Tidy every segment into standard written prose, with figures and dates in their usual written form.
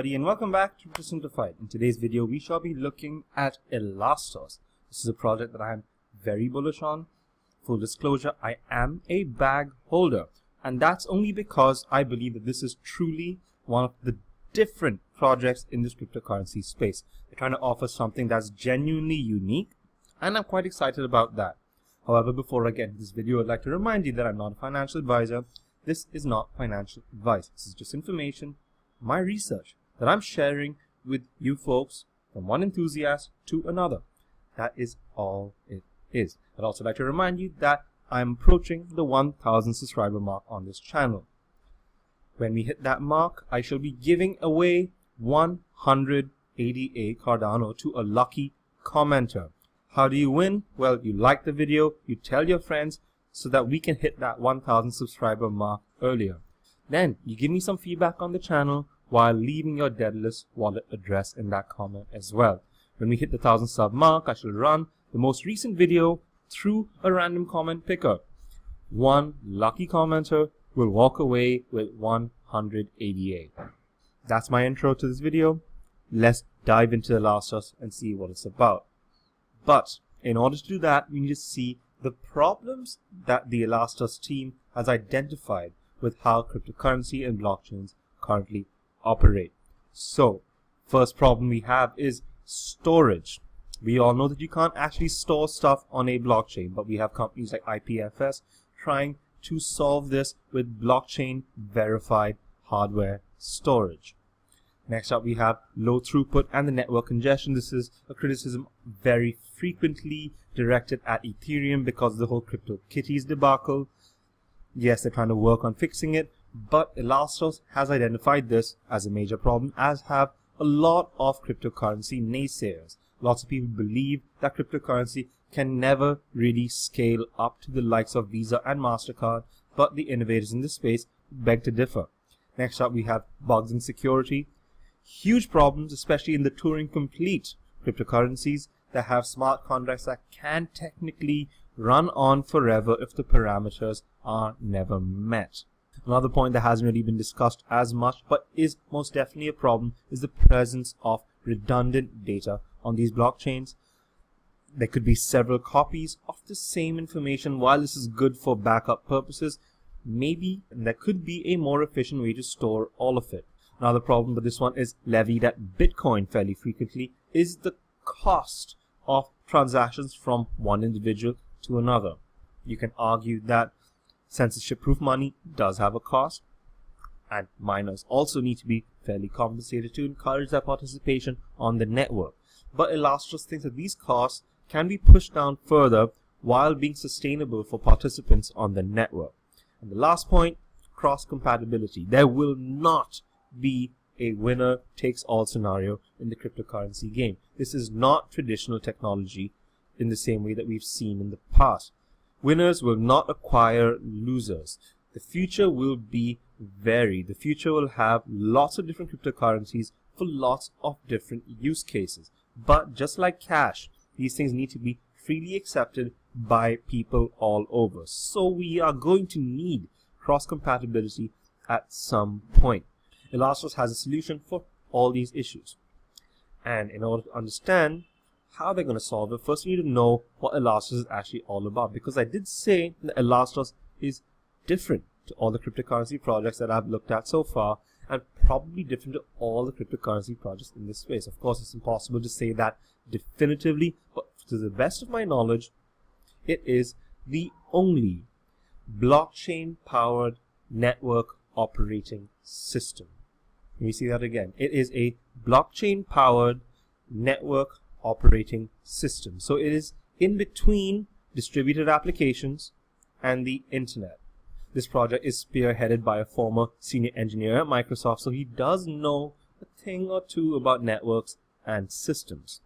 everybody, and welcome back to Simplified. In today's video, we shall be looking at Elastos. This is a project that I am very bullish on. Full disclosure, I am a bag holder, and that's only because I believe that this is truly one of the different projects in this cryptocurrency space. They're trying to offer something that's genuinely unique, and I'm quite excited about that. However, before I get into this video, I'd like to remind you that I'm not a financial advisor. This is not financial advice. This is just information, my research that I'm sharing with you folks from one enthusiast to another. That is all it is. I'd also like to remind you that I'm approaching the 1,000 subscriber mark on this channel. When we hit that mark, I shall be giving away 188 Cardano to a lucky commenter. How do you win? Well, you like the video, you tell your friends so that we can hit that 1,000 subscriber mark earlier. Then you give me some feedback on the channel while leaving your Daedalus wallet address in that comment as well. When we hit the 1,000 sub mark, I shall run the most recent video through a random comment picker. One lucky commenter will walk away with 188. That's my intro to this video. Let's dive into Elastos and see what it's about. But in order to do that, we need to see the problems that the Elastos team has identified with how cryptocurrency and blockchains currently operate. So, first problem we have is storage. We all know that you can't actually store stuff on a blockchain, but we have companies like IPFS trying to solve this with blockchain verified hardware storage. Next up, we have low throughput and the network congestion. This is a criticism very frequently directed at Ethereum because of the whole CryptoKitties debacle. Yes, they're trying to work on fixing it, but Elastos has identified this as a major problem, as have a lot of cryptocurrency naysayers. Lots of people believe that cryptocurrency can never really scale up to the likes of Visa and MasterCard, but the innovators in this space beg to differ. Next up, we have bugs and security. Huge problems, especially in the Turing complete cryptocurrencies that have smart contracts that can technically run on forever if the parameters are never met. Another point that hasn't really been discussed as much, but is most definitely a problem, is the presence of redundant data on these blockchains. There could be several copies of the same information. While this is good for backup purposes, maybe there could be a more efficient way to store all of it. Another problem, but this one is levied at Bitcoin fairly frequently, is the cost of transactions from one individual to another. You can argue that censorship-proof money does have a cost, and miners also need to be fairly compensated to encourage their participation on the network. But Elastos thinks that these costs can be pushed down further while being sustainable for participants on the network. And the last point, cross-compatibility. There will not be a winner-takes-all scenario in the cryptocurrency game. This is not traditional technology in the same way that we've seen in the past. Winners will not acquire losers. The future will be varied. The future will have lots of different cryptocurrencies for lots of different use cases. But just like cash, these things need to be freely accepted by people all over. So we are going to need cross-compatibility at some point. Elastos has a solution for all these issues. And in order to understand how they're going to solve it, first we need to know what Elastos is actually all about, because I did say that Elastos is different to all the cryptocurrency projects that I've looked at so far, and probably different to all the cryptocurrency projects in this space. Of course, it's impossible to say that definitively, but to the best of my knowledge, it is the only blockchain-powered network operating system. Let me see that again. It is a blockchain-powered network operating system. So it is in between distributed applications and the internet. This project is spearheaded by a former senior engineer at Microsoft, so he does know a thing or two about networks and systems.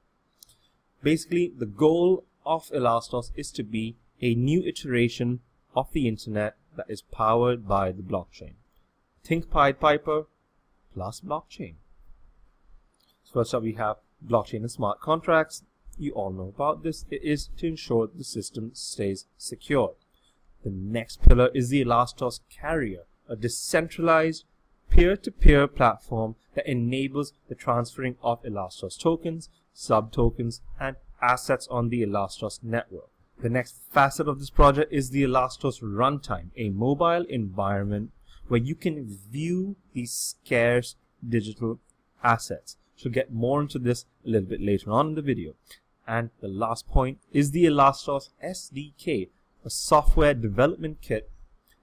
Basically, the goal of Elastos is to be a new iteration of the internet that is powered by the blockchain. Think Pied Piper plus blockchain. First up, we have blockchain and smart contracts. You all know about this. It is to ensure the system stays secure. The next pillar is the Elastos carrier, a decentralized peer-to-peer platform that enables the transferring of Elastos tokens, sub-tokens, and assets on the Elastos network. The next facet of this project is the Elastos runtime, a mobile environment where you can view these scarce digital assets. We'll get more into this a little bit later on in the video. And the last point is the Elastos SDK, a software development kit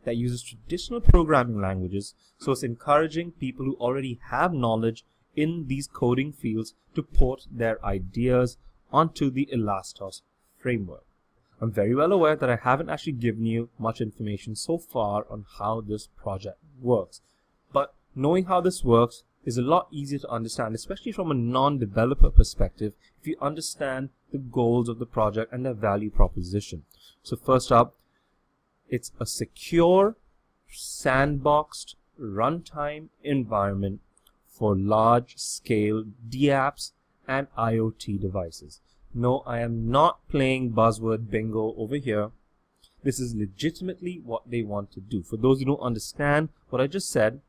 that uses traditional programming languages, so it's encouraging people who already have knowledge in these coding fields to port their ideas onto the Elastos framework. I'm very well aware that I haven't actually given you much information so far on how this project works, but knowing how this works is a lot easier to understand, especially from a non-developer perspective, if you understand the goals of the project and their value proposition. So first up, it's a secure, sandboxed runtime environment for large-scale DApps and IoT devices. No, I am not playing buzzword bingo over here. This is legitimately what they want to do. For those who don't understand what I just said,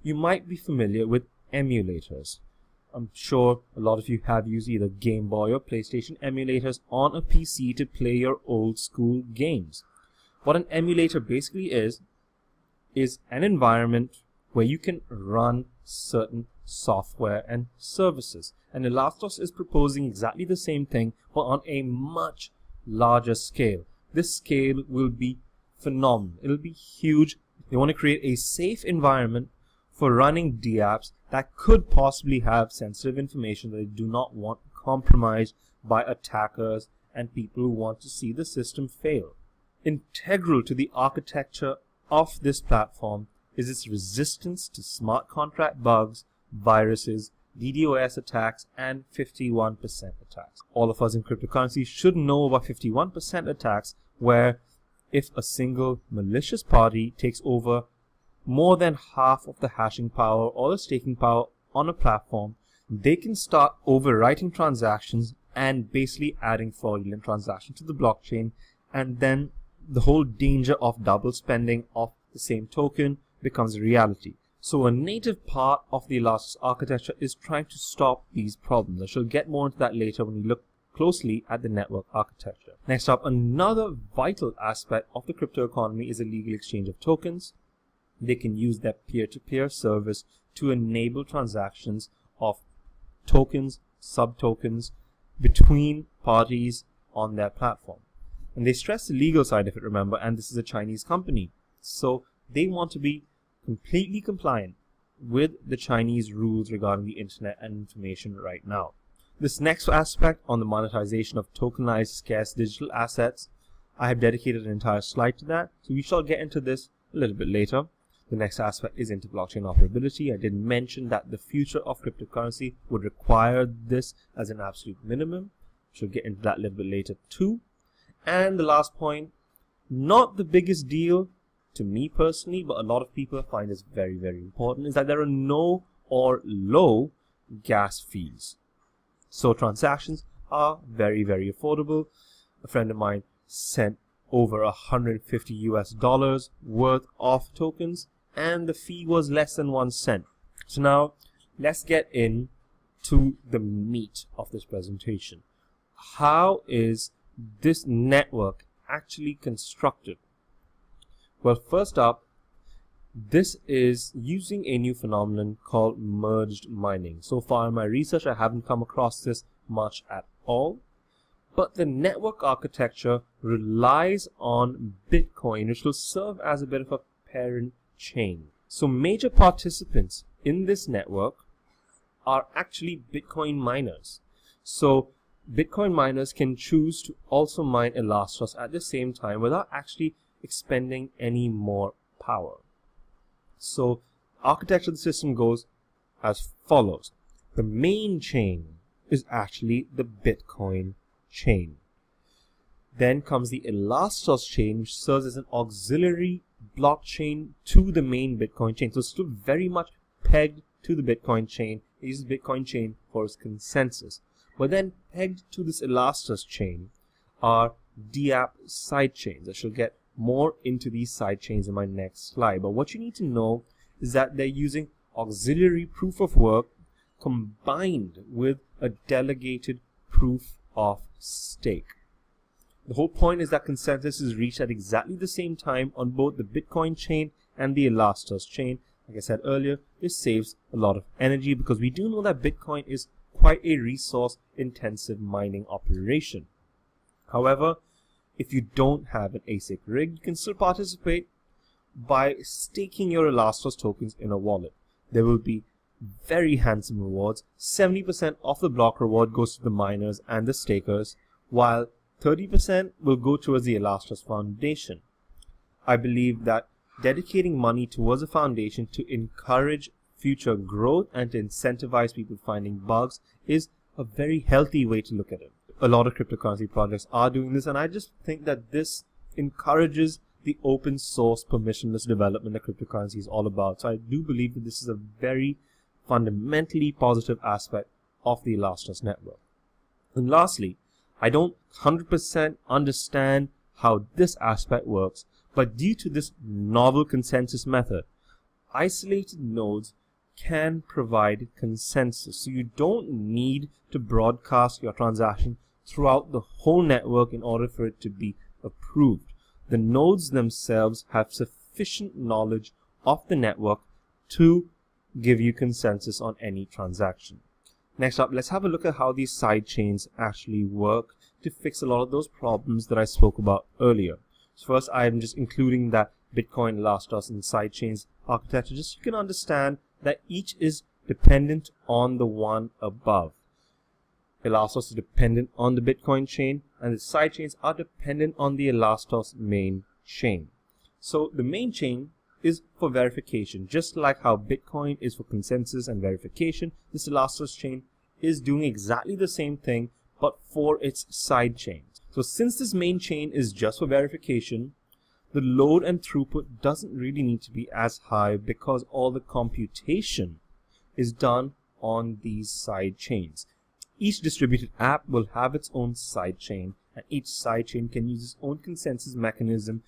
you might be familiar with emulators. I'm sure a lot of you have used either Game Boy or PlayStation emulators on a PC to play your old school games. What an emulator basically is an environment where you can run certain software and services. And Elastos is proposing exactly the same thing, but on a much larger scale. This scale will be phenomenal. It'll be huge. They want to create a safe environment for running DApps that could possibly have sensitive information that they do not want compromised by attackers and people who want to see the system fail. Integral to the architecture of this platform is its resistance to smart contract bugs, viruses, DDoS attacks, and 51% attacks. All of us in cryptocurrency should know about 51% attacks, where if a single malicious party takes over more than half of the hashing power or the staking power on a platform, they can start overwriting transactions and basically adding fraudulent transactions to the blockchain, and then the whole danger of double spending of the same token becomes a reality. So a native part of the Elastos architecture is trying to stop these problems. I shall get more into that later when we look closely at the network architecture. Next up, another vital aspect of the crypto economy is a legal exchange of tokens. They can use their peer-to-peer service to enable transactions of tokens, sub-tokens between parties on their platform. And they stress the legal side of it, remember, and this is a Chinese company. So they want to be completely compliant with the Chinese rules regarding the internet and information right now. This next aspect on the monetization of tokenized scarce digital assets, I have dedicated an entire slide to that, so we shall get into this a little bit later. The next aspect is inter-blockchain operability. I did mention that the future of cryptocurrency would require this as an absolute minimum. We'll get into that a little bit later too. And the last point, not the biggest deal to me personally, but a lot of people find this very, very important, is that there are no or low gas fees. So transactions are very, very affordable. A friend of mine sent over $150 worth of tokens, and the fee was less than 1 cent. So now let's get into the meat of this presentation. How is this network actually constructed? Well, first up, this is using a new phenomenon called merged mining. So far in my research, I haven't come across this much at all. But the network architecture relies on Bitcoin, which will serve as a bit of a parent chain. So major participants in this network are actually Bitcoin miners. So Bitcoin miners can choose to also mine Elastos at the same time without actually expending any more power. So architecture of the system goes as follows. The main chain is actually the Bitcoin chain. Then comes the Elastos chain, which serves as an auxiliary blockchain to the main Bitcoin chain. So it's still very much pegged to the Bitcoin chain. It uses Bitcoin chain for its consensus. But then pegged to this Elastos chain are DApp sidechains. I shall get more into these sidechains in my next slide. But what you need to know is that they're using auxiliary proof of work combined with a delegated proof of stake. The whole point is that consensus is reached at exactly the same time on both the Bitcoin chain and the Elastos chain. Like I said earlier, this saves a lot of energy because we do know that Bitcoin is quite a resource-intensive mining operation. However, if you don't have an ASIC rig, you can still participate by staking your Elastos tokens in a wallet. There will be very handsome rewards. 70% of the block reward goes to the miners and the stakers, while 30% will go towards the Elastos Foundation. I believe that dedicating money towards a foundation to encourage future growth and to incentivize people finding bugs is a very healthy way to look at it. A lot of cryptocurrency projects are doing this, and I just think that this encourages the open source permissionless development that cryptocurrency is all about. So I do believe that this is a very fundamentally positive aspect of the Elastos network. And lastly, I don't 100% understand how this aspect works, but due to this novel consensus method, isolated nodes can provide consensus. So you don't need to broadcast your transaction throughout the whole network in order for it to be approved. The nodes themselves have sufficient knowledge of the network to give you consensus on any transaction. Next up, let's have a look at how these sidechains actually work to fix a lot of those problems that I spoke about earlier. So first, I'm just including that Bitcoin, Elastos, and sidechains architecture just so you can understand that each is dependent on the one above. Elastos is dependent on the Bitcoin chain, and the sidechains are dependent on the Elastos main chain. So the main chain is for verification. Just like how Bitcoin is for consensus and verification, this Elastos chain is doing exactly the same thing, but for its side chains. So since this main chain is just for verification, the load and throughput doesn't really need to be as high because all the computation is done on these side chains. Each distributed app will have its own sidechain, and each sidechain can use its own consensus mechanism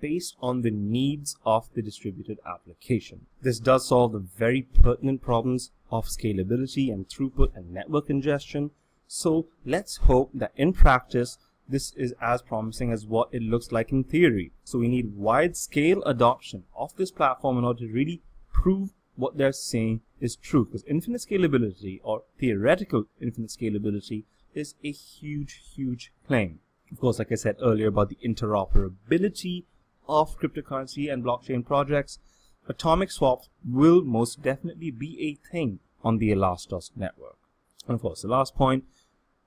based on the needs of the distributed application. This does solve the very pertinent problems of scalability and throughput and network congestion. So let's hope that in practice, this is as promising as what it looks like in theory. So we need wide-scale adoption of this platform in order to really prove what they're saying is true, because infinite scalability, or theoretical infinite scalability, is a huge claim. Of course, like I said earlier about the interoperability of cryptocurrency and blockchain projects, atomic swaps will most definitely be a thing on the Elastos network. And of course, the last point,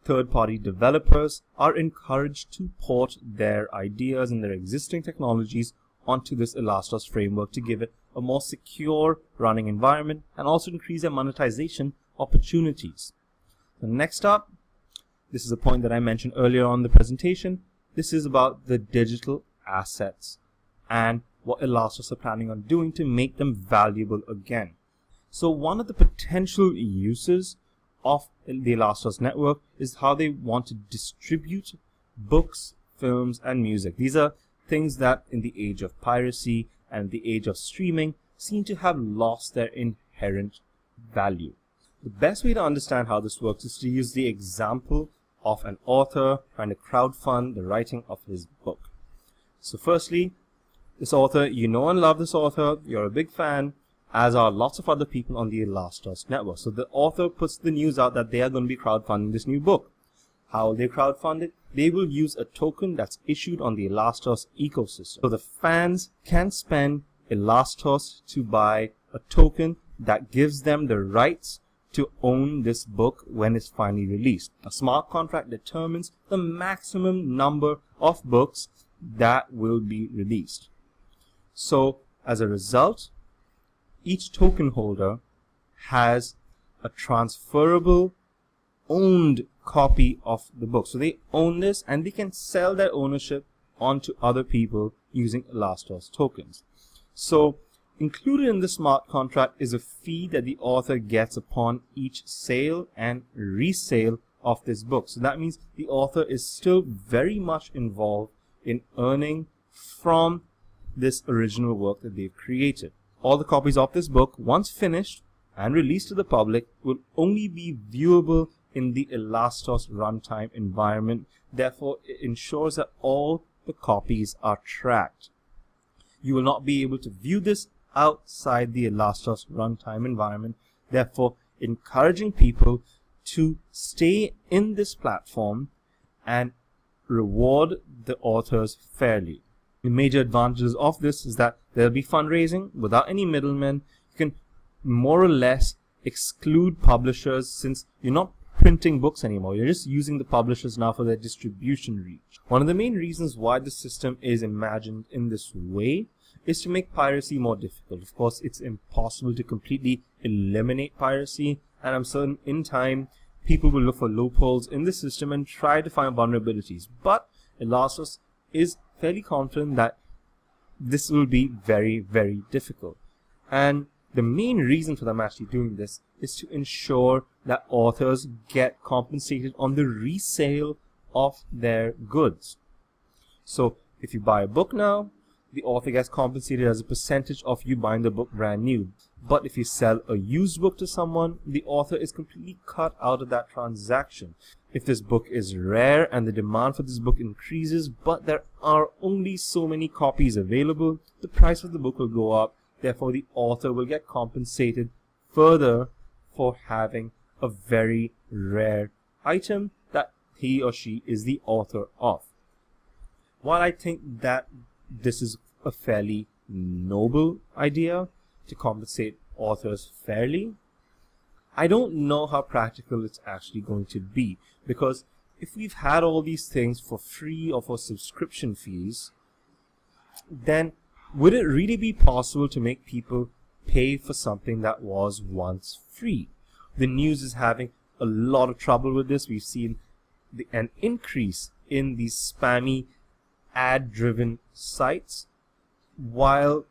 third-party developers are encouraged to port their ideas and their existing technologies onto this Elastos framework to give it a more secure running environment and also increase their monetization opportunities. So next up, this is a point that I mentioned earlier on in the presentation. This is about the digital assets and what Elastos are planning on doing to make them valuable again. So one of the potential uses of the Elastos network is how they want to distribute books, films, and music. These are things that in the age of piracy and the age of streaming seem to have lost their inherent value. The best way to understand how this works is to use the example of an author trying to crowdfund the writing of his book. So firstly, this author, you know and love this author, you're a big fan, as are lots of other people on the Elastos network. So the author puts the news out that they are going to be crowdfunding this new book. How will they crowdfund it? They will use a token that's issued on the Elastos ecosystem. So the fans can spend Elastos to buy a token that gives them the rights to own this book when it's finally released. A smart contract determines the maximum number of books that will be released. So as a result, each token holder has a transferable owned copy of the book. So they own this and they can sell their ownership onto other people using Elastos tokens. So included in the smart contract is a fee that the author gets upon each sale and resale of this book. So that means the author is still very much involved in earning from this original work that they've created. all the copies of this book, once finished and released to the public, will only be viewable in the Elastos runtime environment. Therefore, it ensures that all the copies are tracked. You will not be able to view this outside the Elastos runtime environment, therefore encouraging people to stay in this platform and reward the authors fairly. The major advantages of this is that there will be fundraising without any middlemen. You can more or less exclude publishers, since you're not printing books anymore. You're just using the publishers now for their distribution reach. One of the main reasons why the system is imagined in this way is to make piracy more difficult. Of course, it's impossible to completely eliminate piracy, and I'm certain in time people will look for loopholes in the system and try to find vulnerabilities. But Elastos is fairly confident that this will be very, very difficult. And the main reason for them actually doing this is to ensure that authors get compensated on the resale of their goods. So if you buy a book now, the author gets compensated as a percentage of you buying the book brand new. But if you sell a used book to someone, the author is completely cut out of that transaction. If this book is rare and the demand for this book increases, but there are only so many copies available, the price of the book will go up. Therefore, the author will get compensated further for having a very rare item that he or she is the author of. While I think that this is a fairly noble idea to compensate authors fairly, I don't know how practical it's actually going to be, because if we've had all these things for free or for subscription fees, then would it really be possible to make people pay for something that was once free? The news is having a lot of trouble with this. We've seen an increase in these spammy ad-driven sites, while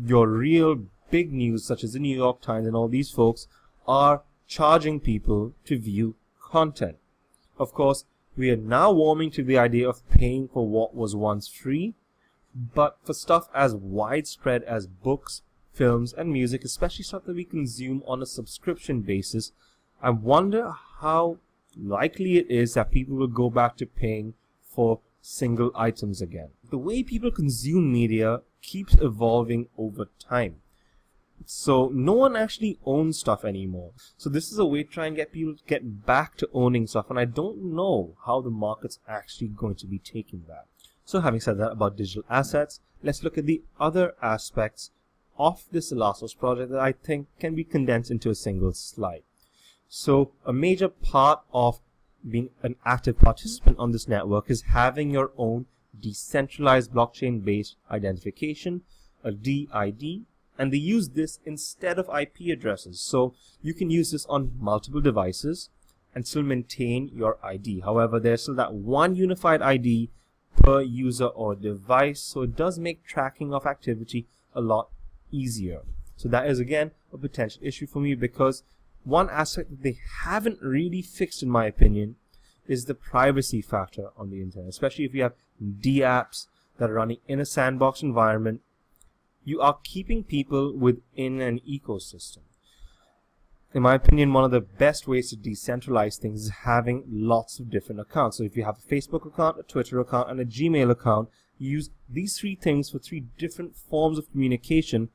your real big news such as the New York Times and all these folks are charging people to view content. Of course, we are now warming to the idea of paying for what was once free, but for stuff as widespread as books, films, and music, especially stuff that we consume on a subscription basis, I wonder how likely it is that people will go back to paying for single items again. The way people consume media keeps evolving over time. So no one actually owns stuff anymore. So this is a way to try and get people to get back to owning stuff, and I don't know how the market's actually going to be taking that. So having said that about digital assets, let's look at the other aspects of this Elastos project that I think can be condensed into a single slide. So a major part of being an active participant on this network is having your own decentralized blockchain-based identification, a DID, and they use this instead of IP addresses. So you can use this on multiple devices and still maintain your ID. However, there's still that one unified ID per user or device, so it does make tracking of activity a lot easier. So that is again a potential issue for me, because one aspect that they haven't really fixed, in my opinion, is the privacy factor on the internet. Especially if you have DApps that are running in a sandbox environment, you are keeping people within an ecosystem. In my opinion, one of the best ways to decentralize things is having lots of different accounts. So if you have a Facebook account, a Twitter account, and a Gmail account, you use these three things for three different forms of communication.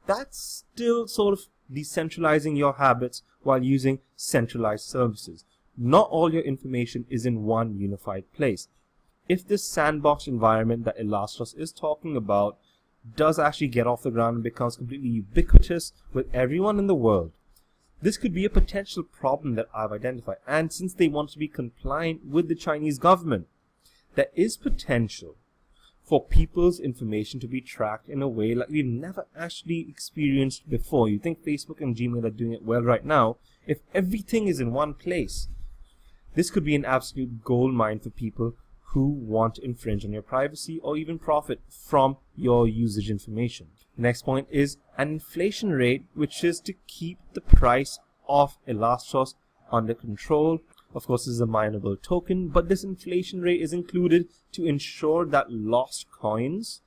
That's still sort of decentralizing your habits while using centralized services. Not all your information is in one unified place. If this sandbox environment that Elastos is talking about does actually get off the ground and becomes completely ubiquitous with everyone in the world, this could be a potential problem that I've identified. And since they want to be compliant with the Chinese government, there is potential for people's information to be tracked in a way like we've never actually experienced before. You think Facebook and Gmail are doing it well right now. If everything is in one place, this could be an absolute gold mine for people who want to infringe on your privacy or even profit from your usage information. The next point is an inflation rate, which is to keep the price of Elastos under control. Of course, this is a mineable token, but this inflation rate is included to ensure that lost coins,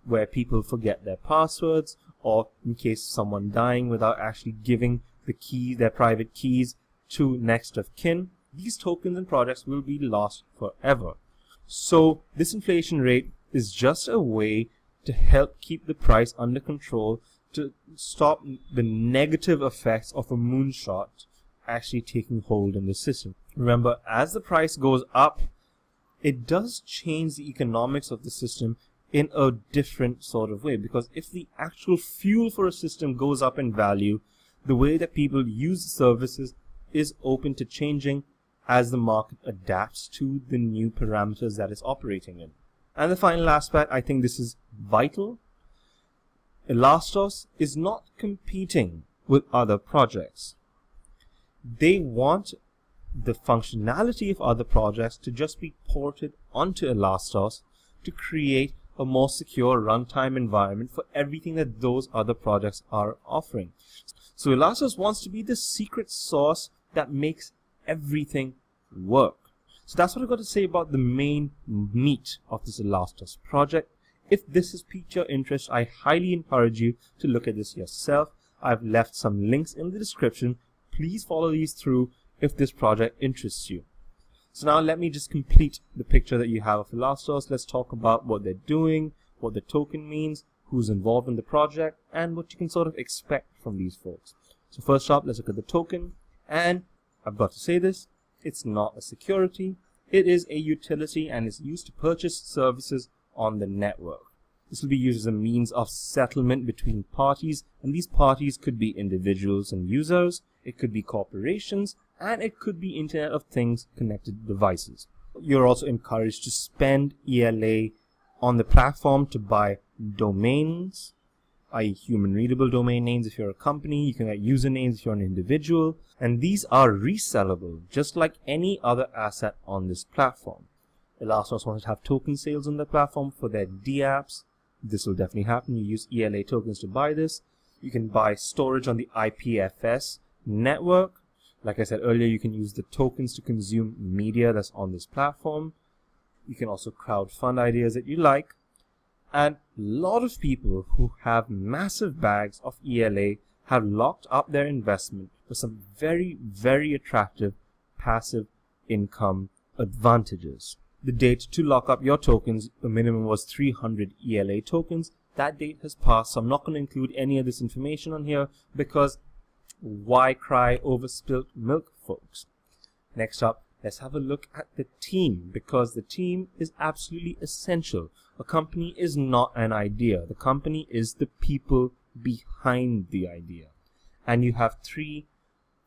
where people forget their passwords or in case of someone dying without actually giving the key, their private keys, to next of kin, these tokens and projects will be lost forever. So this inflation rate is just a way to help keep the price under control, to stop the negative effects of a moonshot actually taking hold in the system. Remember, as the price goes up, it does change the economics of the system in a different sort of way, because if the actual fuel for a system goes up in value, the way that people use the services is open to changing as the market adapts to the new parameters that it's operating in. And the final aspect, I think this is vital. Elastos is not competing with other projects. They want the functionality of other projects to just be ported onto Elastos to create a more secure runtime environment for everything that those other projects are offering. So Elastos wants to be the secret sauce that makes everything work. So that's what I've got to say about the main meat of this Elastos project. If this has piqued your interest, I highly encourage you to look at this yourself. I've left some links in the description. Please follow these through if this project interests you. So now let me just complete the picture that you have of Elastos. Let's talk about what they're doing, what the token means, who's involved in the project, and what you can sort of expect from these folks. So first up, let's look at the token. And I've got to say this, it's not a security. It is a utility and is used to purchase services on the network. This will be used as a means of settlement between parties, and these parties could be individuals and users, it could be corporations, and it could be Internet of Things connected devices. You're also encouraged to spend ELA on the platform to buy domains, i.e. human readable domain names if you're a company. You can get usernames if you're an individual, and these are resellable just like any other asset on this platform. Elastos wants to have token sales on the platform for their DApps. This will definitely happen. You use ELA tokens to buy this. You can buy storage on the IPFS network. Like I said earlier, you can use the tokens to consume media that's on this platform. You can also crowdfund ideas that you like. And a lot of people who have massive bags of ELA have locked up their investment for some very, very attractive passive income advantages. The date to lock up your tokens, the minimum was 300 ELA tokens. That date has passed, so I'm not going to include any of this information on here because why cry over spilt milk, folks? Next up, let's have a look at the team, because the team is absolutely essential. A company is not an idea. The company is the people behind the idea. And you have three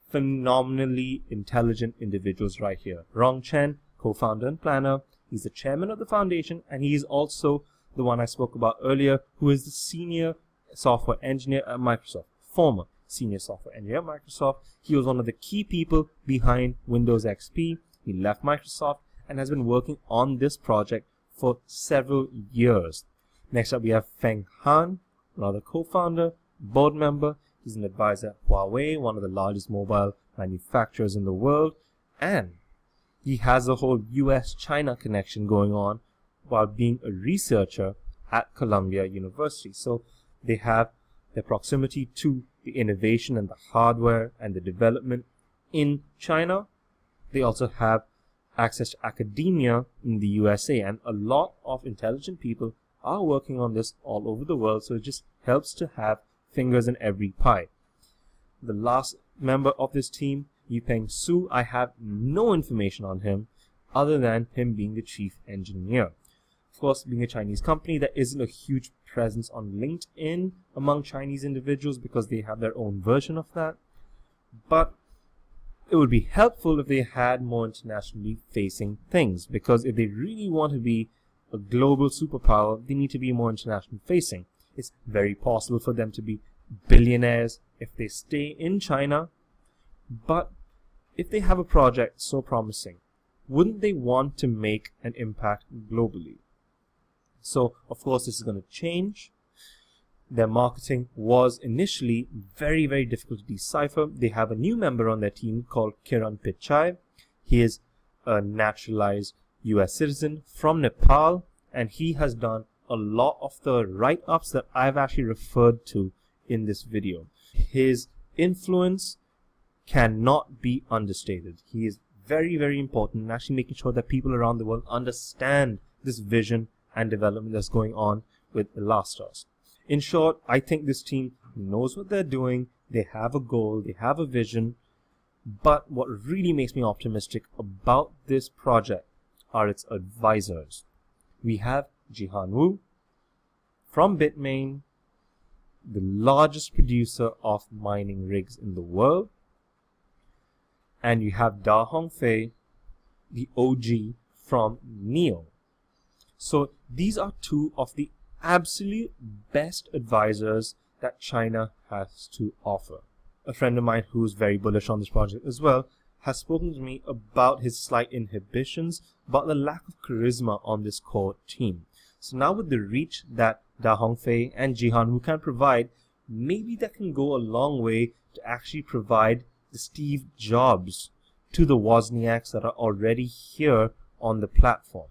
phenomenally intelligent individuals right here. Rong Chen, co-founder and planner. He's the chairman of the foundation, and he is also the one I spoke about earlier, who is the senior software engineer at Microsoft, former senior software engineer at Microsoft. He was one of the key people behind Windows XP. He left Microsoft and has been working on this project for several years. Next up, we have Feng Han, another co-founder, board member. He's an advisor at Huawei, one of the largest mobile manufacturers in the world, and he has a whole US-China connection going on while being a researcher at Columbia University. So they have their proximity to the innovation and the hardware and the development in China. They also have access to academia in the USA, and a lot of intelligent people are working on this all over the world, so it just helps to have fingers in every pie. The last member of this team, Yupeng Su, I have no information on him other than him being the chief engineer. Of course, being a Chinese company, there isn't a huge presence on LinkedIn among Chinese individuals because they have their own version of that. But it would be helpful if they had more internationally facing things, because if they really want to be a global superpower, they need to be more international facing. It's very possible for them to be billionaires if they stay in China, but if they have a project so promising, wouldn't they want to make an impact globally? So, of course, this is going to change. Their marketing was initially very, very difficult to decipher. They have a new member on their team called Kiran Pichai. He is a naturalized US citizen from Nepal, and he has done a lot of the write-ups that I've actually referred to in this video. His influence cannot be understated. He is very, very important in actually making sure that people around the world understand this vision and development that's going on with Elastos. In short, I think this team knows what they're doing. They have a goal, they have a vision, but what really makes me optimistic about this project are its advisors. We have Jihan Wu from Bitmain, the largest producer of mining rigs in the world, and you have Da Hongfei, the OG from NEO. So these are two of the absolute best advisors that China has to offer. A friend of mine who's very bullish on this project as well has spoken to me about his slight inhibitions, about the lack of charisma on this core team. So now with the reach that Da Hongfei and Jihan Wu can provide, maybe that can go a long way to actually provide the Steve Jobs to the Wozniaks that are already here on the platform.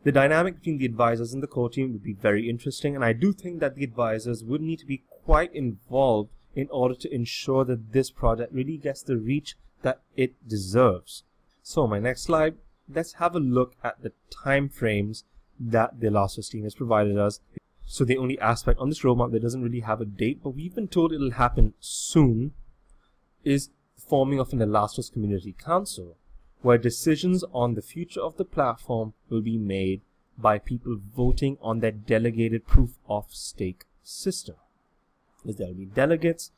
The dynamic between the advisors and the core team would be very interesting, and I do think that the advisors would need to be quite involved in order to ensure that this project really gets the reach that it deserves. So my next slide, let's have a look at the time frames that the Elastos team has provided us. So the only aspect on this roadmap that doesn't really have a date, but we've been told it'll happen soon, is forming of an Elastos Community Council, where decisions on the future of the platform will be made by people voting on their delegated proof of stake system. There will be delegates.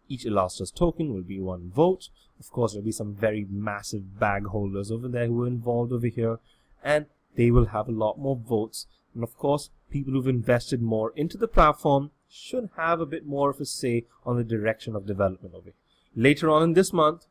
Each Elastos token will be one vote. Of course, there will be some very massive bag holders over there who are involved over here, and they will have a lot more votes. And of course, people who've invested more into the platform should have a bit more of a say on the direction of development of it. Later on in this month,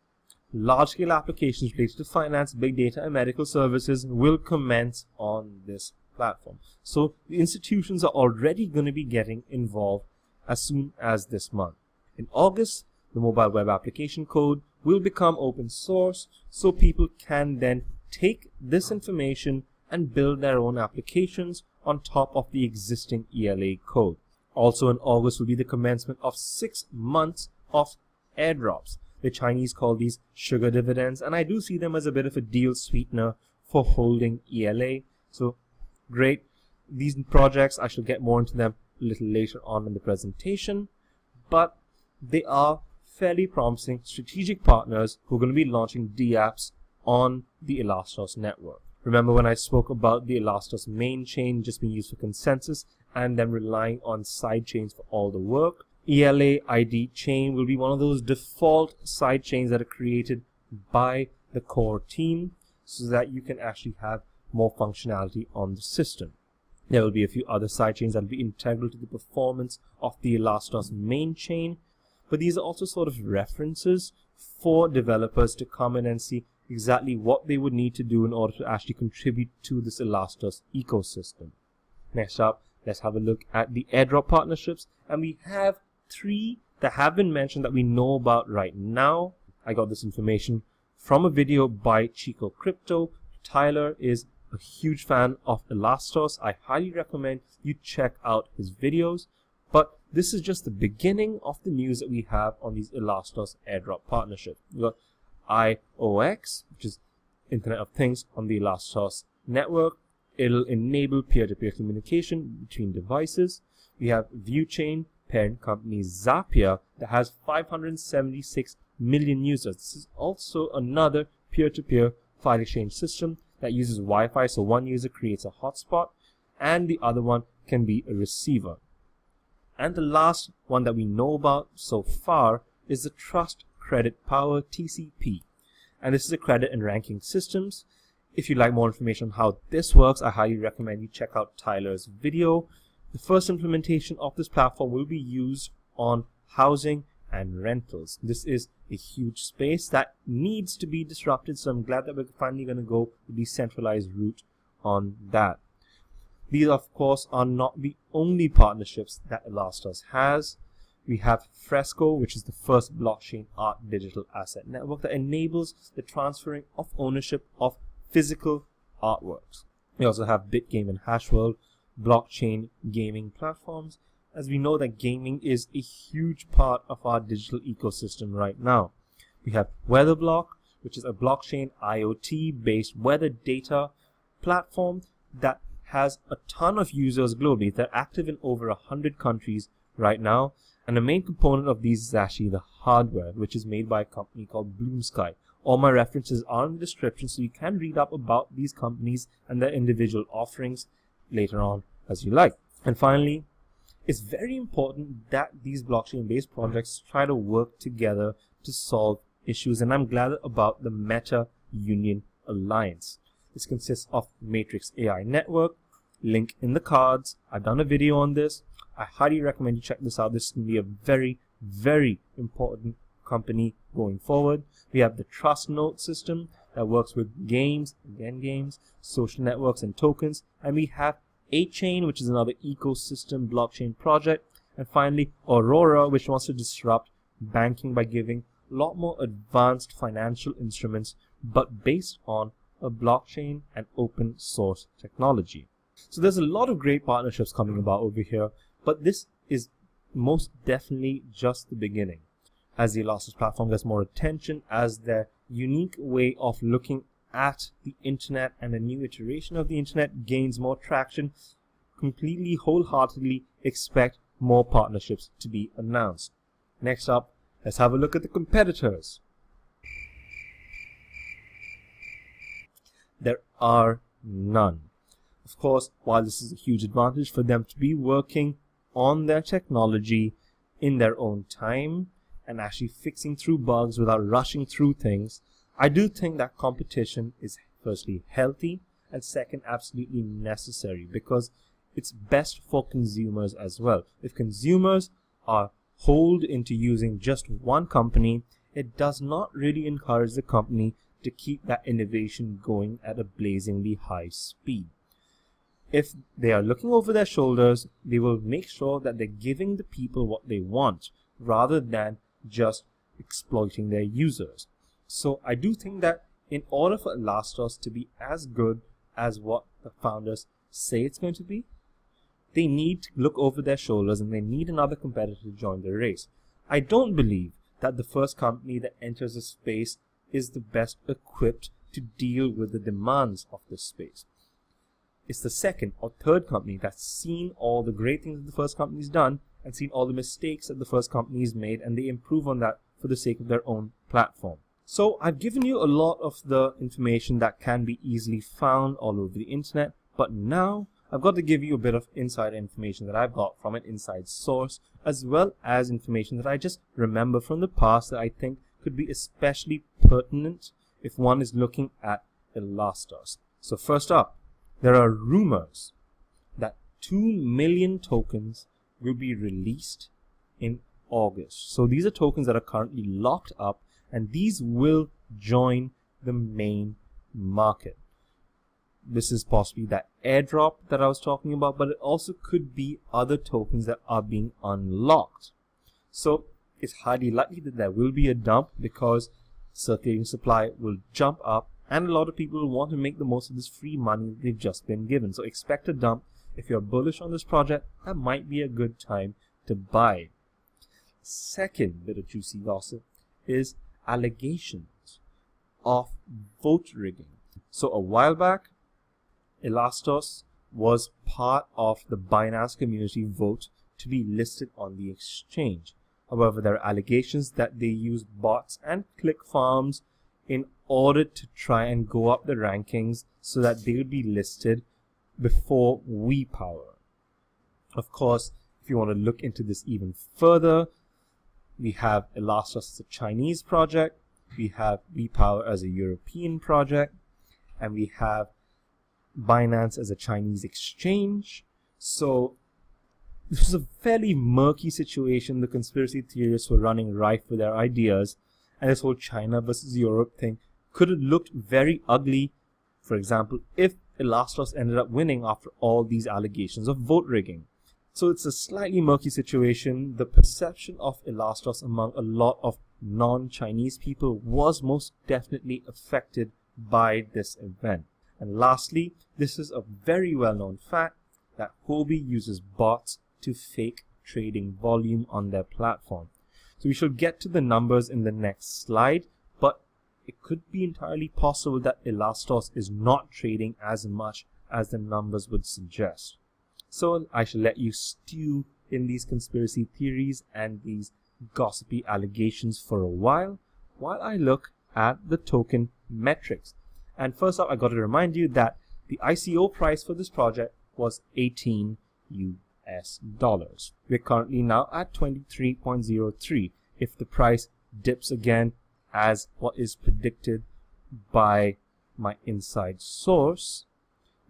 large-scale applications related to finance, big data, and medical services will commence on this platform. So the institutions are already going to be getting involved as soon as this month. In August, the mobile web application code will become open source, so people can then take this information and build their own applications on top of the existing ELA code. Also in August will be the commencement of 6 months of airdrops. The Chinese call these sugar dividends, and I do see them as a bit of a deal sweetener for holding ELA. So great. These projects, I shall get more into them a little later on in the presentation, but they are fairly promising strategic partners who are going to be launching DApps on the Elastos network. Remember when I spoke about the Elastos main chain just being used for consensus and then relying on sidechains for all the work? ELA ID chain will be one of those default sidechains that are created by the core team so that you can actually have more functionality on the system. There will be a few other sidechains that will be integral to the performance of the Elastos main chain, but these are also sort of references for developers to come in and see exactly what they would need to do in order to actually contribute to this Elastos ecosystem. Next up, let's have a look at the Airdrop partnerships, and we have 3 that have been mentioned that we know about right now. I got this information from a video by Chico Crypto. Tyler is a huge fan of Elastos. I highly recommend you check out his videos. But this is just the beginning of the news that we have on these Elastos airdrop partnerships. We've got IOX, which is Internet of Things on the Elastos network. It'll enable peer-to-peer communication between devices. We have ViewChain, parent company Zapier, that has 576 million users. This is also another peer-to-peer file exchange system that uses Wi-Fi, so one user creates a hotspot and the other one can be a receiver. And the last one that we know about so far is the Trust Credit Power TCP. And this is a credit and ranking systems. If you'd like more information on how this works, I highly recommend you check out Tyler's video. The first implementation of this platform will be used on housing and rentals. This is a huge space that needs to be disrupted, so I'm glad that we're finally going to go the decentralized route on that. These, of course, are not the only partnerships that Elastos has. We have Fresco, which is the first blockchain art digital asset network that enables the transferring of ownership of physical artworks. We also have BitGame and Hashworld, blockchain gaming platforms, as we know that gaming is a huge part of our digital ecosystem right now. We have WeatherBlock, which is a blockchain IoT-based weather data platform that has a ton of users globally. They're active in over 100 countries right now, and the main component of these is actually the hardware, which is made by a company called Blue Sky. All my references are in the description, so you can read up about these companies and their individual offerings later on as you like. And finally, it's very important that these blockchain-based projects try to work together to solve issues, and I'm glad about the Meta Union Alliance. This consists of Matrix AI Network, link in the cards. I've done a video on this. I highly recommend you check this out. This is going to be a very, very important company going forward. We have the Trust Node system that works with games, social networks, and tokens. And we have A-Chain, which is another ecosystem blockchain project. And finally, Aurora, which wants to disrupt banking by giving a lot more advanced financial instruments, but based on a blockchain and open source technology. So there's a lot of great partnerships coming about over here, but this is most definitely just the beginning. As the Elastos platform gets more attention, as their unique way of looking at the internet and a new iteration of the internet gains more traction, completely wholeheartedly expect more partnerships to be announced. Next up, let's have a look at the competitors. There are none. Of course, while this is a huge advantage for them to be working on their technology in their own time and actually fixing through bugs without rushing through things, I do think that competition is firstly healthy and second absolutely necessary, because it's best for consumers as well. If consumers are holed into using just one company, it does not really encourage the company to keep that innovation going at a blazingly high speed. If they are looking over their shoulders, they will make sure that they're giving the people what they want rather than just exploiting their users. So I do think that in order for Elastos to be as good as what the founders say it's going to be, they need to look over their shoulders and they need another competitor to join the race. I don't believe that the first company that enters a space is the best equipped to deal with the demands of this space. It's the second or third company that's seen all the great things that the first company's done and seen all the mistakes that the first company's made, and they improve on that for the sake of their own platform. So I've given you a lot of the information that can be easily found all over the internet, but now I've got to give you a bit of inside information that I've got from an inside source, as well as information that I just remember from the past that I think could be especially pertinent if one is looking at Elastos. So first up, there are rumors that 2 million tokens will be released in August. So these are tokens that are currently locked up, and these will join the main market. This is possibly that airdrop that I was talking about, but it also could be other tokens that are being unlocked. So it's highly likely that there will be a dump, because circulating supply will jump up and a lot of people will want to make the most of this free money that they've just been given. So expect a dump. If you're bullish on this project, that might be a good time to buy. Second bit of juicy gossip is allegations of vote rigging. So a while back, Elastos was part of the Binance community vote to be listed on the exchange. However, there are allegations that they use bots and click farms in order to try and go up the rankings so that they would be listed before WePower. Of course, if you want to look into this even further, we have Elastos as a Chinese project, we have WePower as a European project, and we have Binance as a Chinese exchange. So this was a fairly murky situation. The conspiracy theorists were running rife with their ideas, and this whole China versus Europe thing could have looked very ugly, for example, if Elastos ended up winning after all these allegations of vote rigging. So it's a slightly murky situation. The perception of Elastos among a lot of non-Chinese people was most definitely affected by this event. And lastly, this is a very well-known fact that Huobi uses bots to fake trading volume on their platform. So we shall get to the numbers in the next slide, but it could be entirely possible that Elastos is not trading as much as the numbers would suggest. So I shall let you stew in these conspiracy theories and these gossipy allegations for a while I look at the token metrics. And first up, I got to remind you that the ICO price for this project was $18 US. We're currently now at 23.03. If the price dips again as what is predicted by my inside source,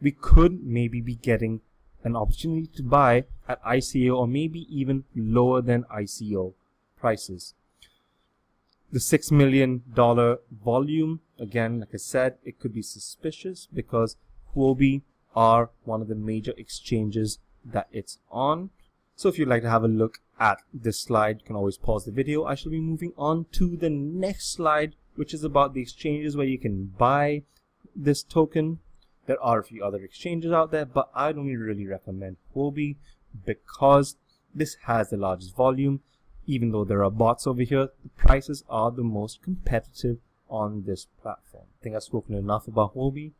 we could maybe be getting an opportunity to buy at ICO or maybe even lower than ICO prices. The $6 million volume, again, like I said, it could be suspicious because Huobi are one of the major exchanges that it's on. So if you'd like to have a look at this slide, you can always pause the video. I shall be moving on to the next slide, which is about the exchanges where you can buy this token. There are a few other exchanges out there, but I'd only really recommend Huobi because this has the largest volume. Even though there are bots over here, the prices are the most competitive on this platform. I think I've spoken enough about Huobi,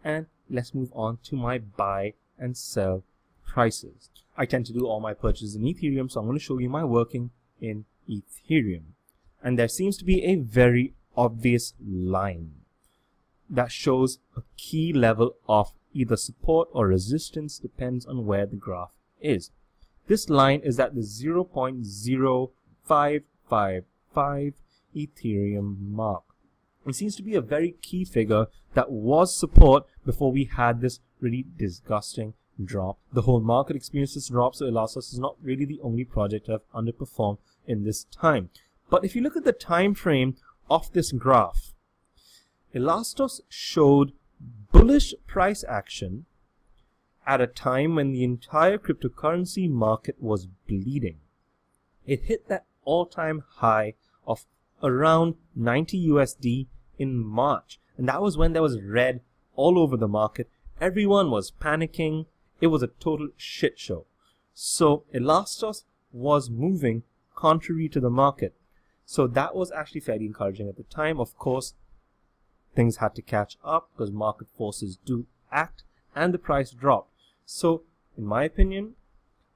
and let's move on to my buy and sell prices. I tend to do all my purchases in Ethereum, so I'm going to show you my working in Ethereum. And there seems to be a very obvious line that shows a key level of either support or resistance, depends on where the graph is. This line is at the 0.0555 Ethereum mark. It seems to be a very key figure that was support before we had this really disgusting drop. The whole market experienced this drop, so Elastos is not really the only project that have underperformed in this time. But if you look at the time frame of this graph, Elastos showed bullish price action at a time when the entire cryptocurrency market was bleeding. It hit that all-time high of around 90 USD in March, and that was when there was red all over the market. Everyone was panicking. It was a total shit show. So Elastos was moving contrary to the market. So that was actually fairly encouraging at the time. Of course, things had to catch up because market forces do act, and the price dropped. So, in my opinion,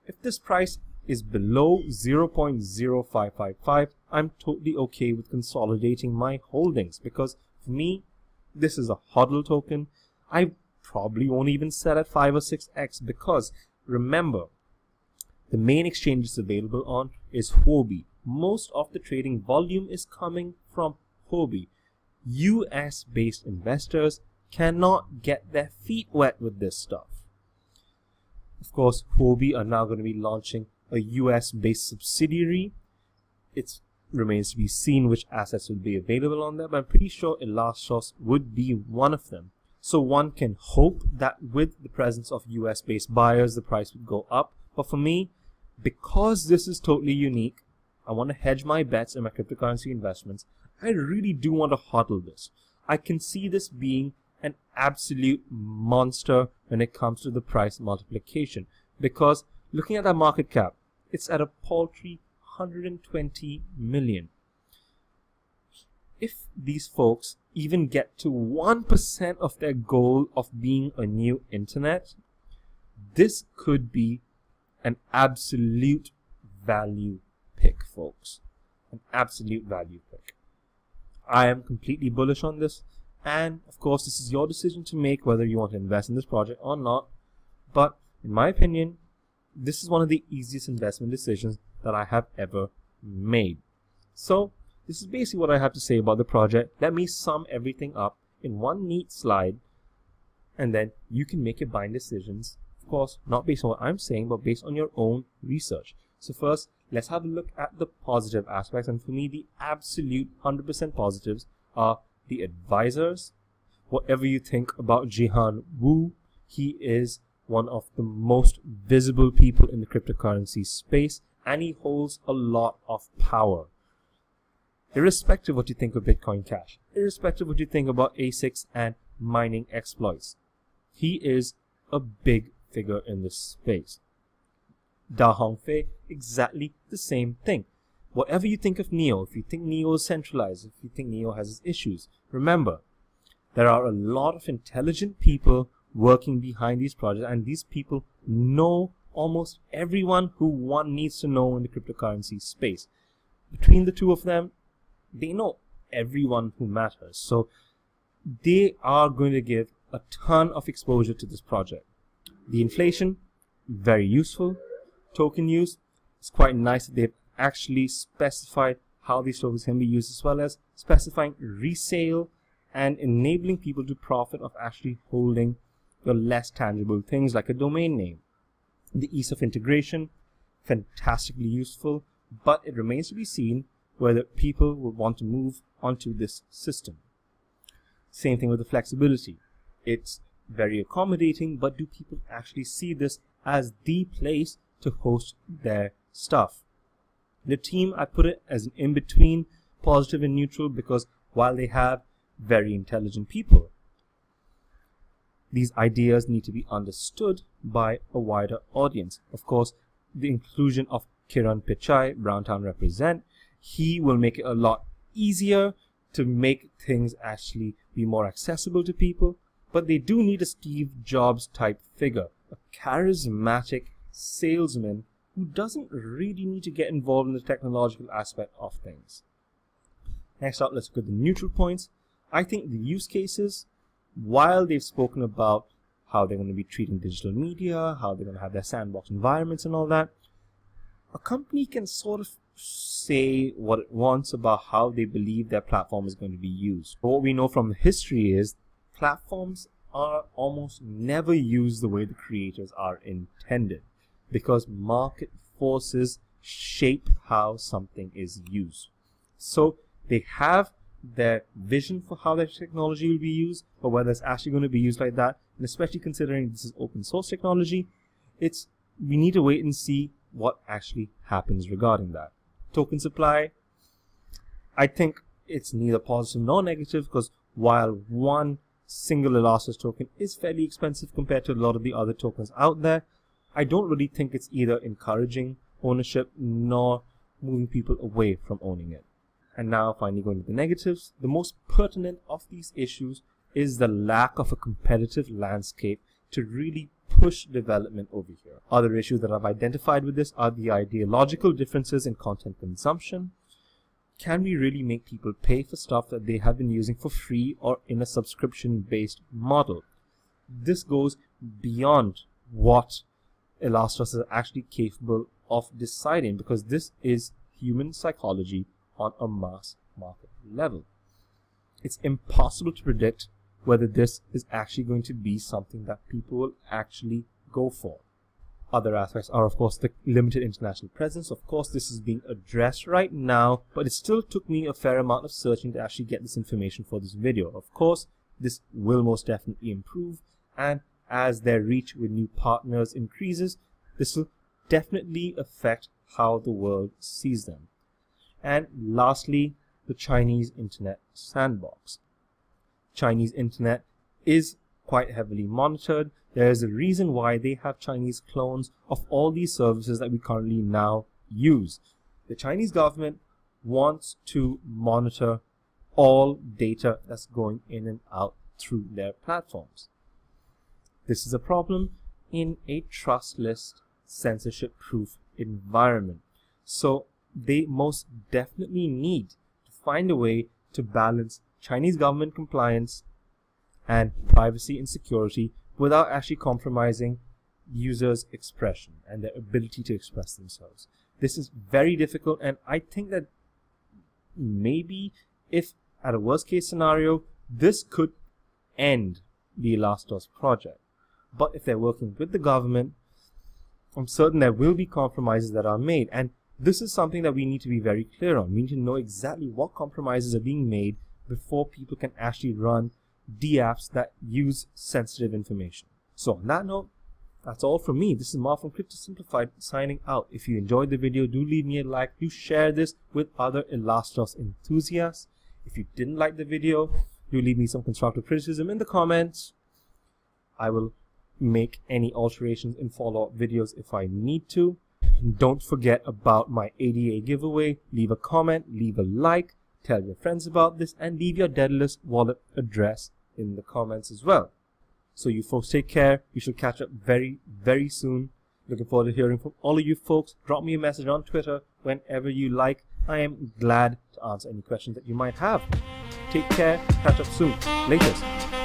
if this price is below 0.0555, I'm totally okay with consolidating my holdings because for me, this is a hodl token. I probably won't even sell at 5 or 6x because remember, the main exchange it's available on is Huobi. Most of the trading volume is coming from Huobi. US-based investors cannot get their feet wet with this stuff. Of course, Huobi are now going to be launching a US-based subsidiary. It remains to be seen which assets will be available on there, but I'm pretty sure Elastos would be one of them. So one can hope that with the presence of US-based buyers, the price would go up. But for me, because this is totally unique, I want to hedge my bets in my cryptocurrency investments. I really do want to hodl this. I can see this being an absolute monster when it comes to the price multiplication, because looking at that market cap, it's at a paltry 120 million. If these folks even get to 1% of their goal of being a new internet, this could be an absolute value pick, folks. An absolute value pick. I am completely bullish on this. And of course, this is your decision to make whether you want to invest in this project or not. But in my opinion, this is one of the easiest investment decisions that I have ever made. So this is basically what I have to say about the project. Let me sum everything up in one neat slide, and then you can make your buying decisions. Of course, not based on what I'm saying, but based on your own research. So first, let's have a look at the positive aspects. And for me, the absolute 100% positives are the advisors. Whatever you think about Jihan Wu, he is one of the most visible people in the cryptocurrency space, and he holds a lot of power. Irrespective of what you think of Bitcoin Cash, irrespective of what you think about ASICs and mining exploits, he is a big figure in this space. Da Hongfei, exactly the same thing. Whatever you think of Neo, if you think Neo is centralized, if you think Neo has its issues, remember, there are a lot of intelligent people working behind these projects, and these people know almost everyone who one needs to know in the cryptocurrency space. Between the two of them, they know everyone who matters. So they are going to give a ton of exposure to this project. The inflation, very useful. Token use, it's quite nice that they've actually specified how these tokens can be used, as well as specifying resale and enabling people to profit of actually holding the less tangible things like a domain name. The ease of integration, fantastically useful, but it remains to be seen whether people will want to move onto this system. Same thing with the flexibility. It's very accommodating, but do people actually see this as the place to host their stuff? The team, I put it as an in-between, positive and neutral, because while they have very intelligent people, these ideas need to be understood by a wider audience. Of course, the inclusion of Kiran Pichai, Browntown Represent, he will make it a lot easier to make things actually be more accessible to people, but they do need a Steve Jobs type figure, a charismatic salesman who doesn't really need to get involved in the technological aspect of things. Next up, let's look at the neutral points. I think the use cases, while they've spoken about how they're going to be treating digital media, how they're going to have their sandbox environments and all that, a company can sort of say what it wants about how they believe their platform is going to be used. But what we know from history is platforms are almost never used the way the creators are intended, because market forces shape how something is used. So they have their vision for how their technology will be used, but whether it's actually going to be used like that, and especially considering this is open source technology, we need to wait and see what actually happens regarding that. Token supply, I think it's neither positive nor negative, because while one single Elastos token is fairly expensive compared to a lot of the other tokens out there, I don't really think it's either encouraging ownership nor moving people away from owning it. And now finally going to the negatives, the most pertinent of these issues is the lack of a competitive landscape to really push development over here. Other issues that I've identified with this are the ideological differences in content consumption. Can we really make people pay for stuff that they have been using for free or in a subscription-based model? This goes beyond what Elastos is actually capable of deciding, because this is human psychology on a mass market level. It's impossible to predict whether this is actually going to be something that people will actually go for. Other aspects are, of course, the limited international presence. Of course, this is being addressed right now, but it still took me a fair amount of searching to actually get this information for this video. Of course, this will most definitely improve, and as their reach with new partners increases, this will definitely affect how the world sees them. And lastly, the Chinese internet sandbox. Chinese internet is quite heavily monitored. There is a reason why they have Chinese clones of all these services that we currently now use. The Chinese government wants to monitor all data that's going in and out through their platforms. This is a problem in a trustless, censorship-proof environment. So they most definitely need to find a way to balance Chinese government compliance and privacy and security without actually compromising users' expression and their ability to express themselves. This is very difficult, and I think that maybe if at a worst case scenario, this could end the Elastos project. But if they're working with the government, I'm certain there will be compromises that are made, and this is something that we need to be very clear on. We need to know exactly what compromises are being made before people can actually run DApps that use sensitive information. So on that note, that's all from me. This is Mark from Crypto Simplified signing out. If you enjoyed the video, do leave me a like. Do share this with other Elastos enthusiasts. If you didn't like the video, do leave me some constructive criticism in the comments. I will make any alterations in follow-up videos if I need to. And don't forget about my ADA giveaway. Leave a comment, leave a like, tell your friends about this, and leave your Daedalus wallet address in the comments as well. So you folks take care. We shall catch up very, very soon. Looking forward to hearing from all of you folks. Drop me a message on Twitter whenever you like. I am glad to answer any questions that you might have. Take care. Catch up soon. Latest.